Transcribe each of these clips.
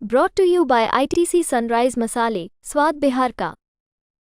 Brought to you by ITC Sunrise मसाले, स्वाद बिहार का।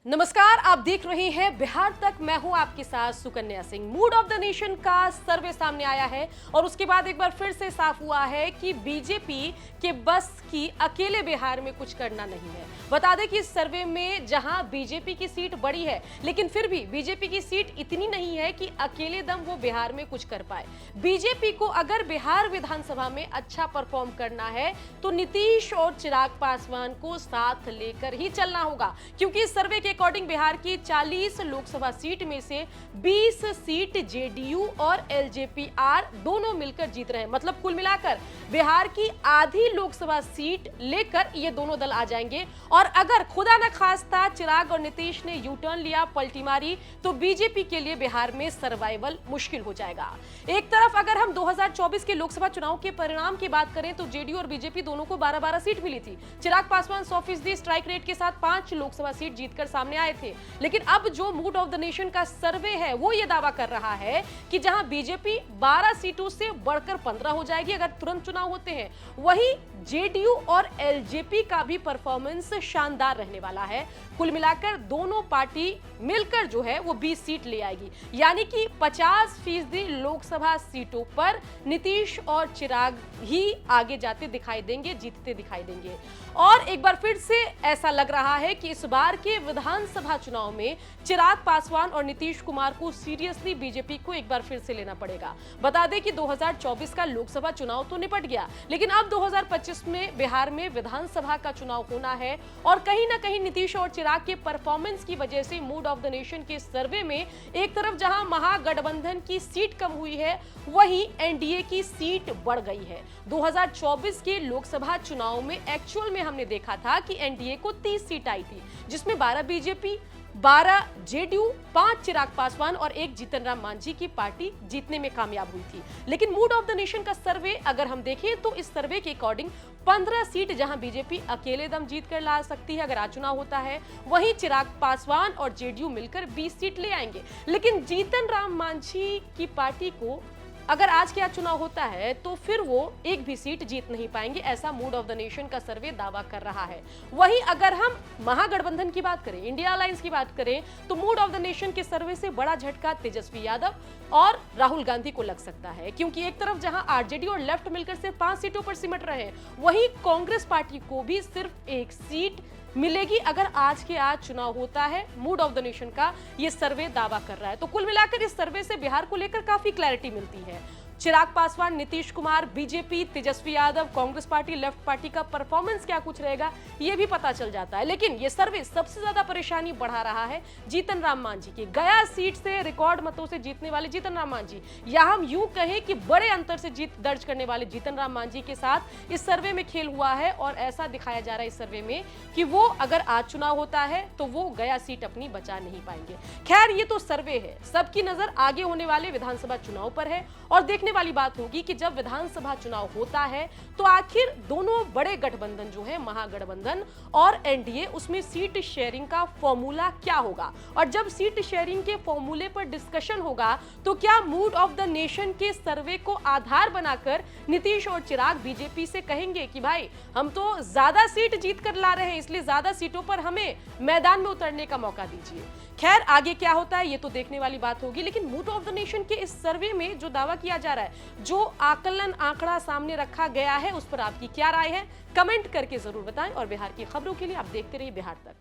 नमस्कार, आप देख रहे हैं बिहार तक। मैं हूं आपके साथ Sukanya Singh. Mood off the nation का सर्वे सामने आया है और उसके बाद एक बार फिर से साफ हुआ है कि बीजेपी के बस की अकेले बिहार में कुछ करना नहीं है। बता दें कि इस सर्वे में जहां बीजेपी की सीट बड़ी है, लेकिन फिर भी बीजेपी की सीट इतनी नहीं है कि अकेले दम वो बिहार में कुछ कर पाए। बीजेपी को अगर बिहार विधानसभा में अच्छा परफॉर्म करना है तो नीतीश और चिराग पासवान को साथ लेकर ही चलना होगा, क्योंकि इस सर्वे के अकॉर्डिंग बिहार की 40 लोकसभा सीट में से 20 सीट जेडीयू और एलजेपी-आर दोनों मिलकर जीत रहे हैं। मतलब कुल मिलाकर बिहार की आधी लोकसभा सीट लेकर ये दोनों दल आ जाएंगे। और अगर खुदा न खास्ता चिराग और नीतीश ने यू टर्न लिया, पलटी मारी, तो बीजेपी के लिए बिहार में सर्वाइवल मुश्किल हो जाएगा। एक तरफ अगर हम 2024 के लोकसभा चुनाव के परिणाम की बात करें तो जेडीयू और बीजेपी दोनों को 12-12 सीट मिली थी। चिराग पासवान 100% स्ट्राइक रेट के साथ 5 लोकसभा सीट जीतकर सामने आए थे। लेकिन अब जो मूड ऑफ द नेशन का सर्वे है वो ये दावा कर रहा है कि जहां बीजेपी 12 सीटों से बढ़कर 15 हो जाएगी अगर तुरंत चुनाव होते हैं, वहीं जेडीयू और एलजेपी का भी परफॉर्मेंस शानदार रहने वाला है। कुल मिलाकर दोनों पार्टी मिलकर जो है वो 20 सीट ले आएगी, यानी कि 50% लोकसभा सीटों पर नीतीश और चिराग ही आगे जाते दिखाई देंगे, जीतते दिखाई देंगे। और एक बार फिर से ऐसा लग रहा है कि इस बार के विधानसभा चुनाव में चिराग पासवान और नीतीश कुमार को सीरियसली बीजेपी को एक बार फिर से लेना पड़ेगा। बता दें कि 2024 का लोकसभा चुनाव तो निपट गया, लेकिन अब 2025 में बिहार में विधानसभा का चुनाव होना है और कहीं ना कहीं नीतीश और चिराग के परफॉर्मेंस की वजह से मूड ऑफ द नेशन के सर्वे में एक तरफ जहां महागठबंधन की सीट कम हुई है, वहीं एनडीए की सीट बढ़ गई है। 2024 के लोकसभा चुनाव में एक्चुअल में हमने देखा था कि एनडीए को 30 सीट आई थी, जिसमें 12 बीजेपी, 12 जेडीयू, 5 चिराग पासवान और 1 जीतन राम मांझी की पार्टी जीतने में कामयाब हुई थी। लेकिन मूड ऑफ द नेशन का सर्वे अगर हम देखें तो इस सर्वे के अकॉर्डिंग 15 सीट जहां बीजेपी अकेले दम जीत कर ला सकती है अगर आज चुनाव होता है, वहीं चिराग पासवान और जेडीयू मिलकर 20 सीट ले आएंगे। लेकिन जीतन राम मांझी की पार्टी को अगर आज के आज चुनाव होता है तो फिर वो एक भी सीट जीत नहीं पाएंगे, ऐसा मूड ऑफ द नेशन का सर्वे दावा कर रहा है। वहीं अगर हम महागठबंधन की बात करें, इंडिया अलायंस की बात करें, तो मूड ऑफ द नेशन के सर्वे से बड़ा झटका तेजस्वी यादव और राहुल गांधी को लग सकता है, क्योंकि एक तरफ जहां आरजेडी और लेफ्ट मिलकर सिर्फ 5 सीटों पर सिमट रहे हैं, वहीं कांग्रेस पार्टी को भी सिर्फ 1 सीट मिलेगी अगर आज के आज चुनाव होता है। मूड ऑफ द नेशन का ये सर्वे दावा कर रहा है। तो कुल मिलाकर इस सर्वे से बिहार को लेकर काफी क्लैरिटी मिलती है। Chirag Paswan, Nitish Kumar, BJP, Tejashwi Yadav, Congress party, left party का परफॉर्मेंस क्या कुछ रहेगा ये भी पता चल जाता है। लेकिन ये सर्वे सबसे ज्यादा परेशानी बढ़ा रहा है जीतन राम मांझी की। गया सीट से रिकॉर्ड मतों से जीतने वाले जीतन राम मांझी, या हम यूं कहें कि बड़े अंतर से जीत दर्ज करने वाले जीतन राम मांझी के साथ इस सर्वे में खेल हुआ है। और ऐसा दिखाया जा रहा है इस सर्वे में कि वो अगर आज चुनाव होता है तो वो गया सीट अपनी बचा नहीं पाएंगे। खैर, ये तो सर्वे है, सबकी नजर आगे होने वाले विधानसभा चुनाव पर है और देखने वाली बात होगी कि जब विधानसभा चुनाव होता है तो आखिर दोनों बड़े गठबंधन जो है महागठबंधन और एनडीए, उसमें सीट शेयरिंग का फॉर्मूला क्या होगा। और जब सीट शेयरिंग के फॉर्मूले पर डिस्कशन होगा तो क्या मूड ऑफ द नेशन के सर्वे को आधार बनाकर नीतीश और चिराग बीजेपी से कहेंगे कि भाई हम तो ज्यादा सीट जीत कर ला रहे हैं, इसलिए ज्यादा सीटों पर हमें मैदान में उतरने का मौका दीजिए। खैर, आगे क्या होता है ये तो देखने वाली बात होगी। लेकिन मूड ऑफ द नेशन के इस सर्वे में जो दावा किया जा रहा है, जो आकलन आंकड़ा सामने रखा गया है, उस पर आपकी क्या राय है, कमेंट करके जरूर बताएं। और बिहार की खबरों के लिए आप देखते रहिए बिहार तक।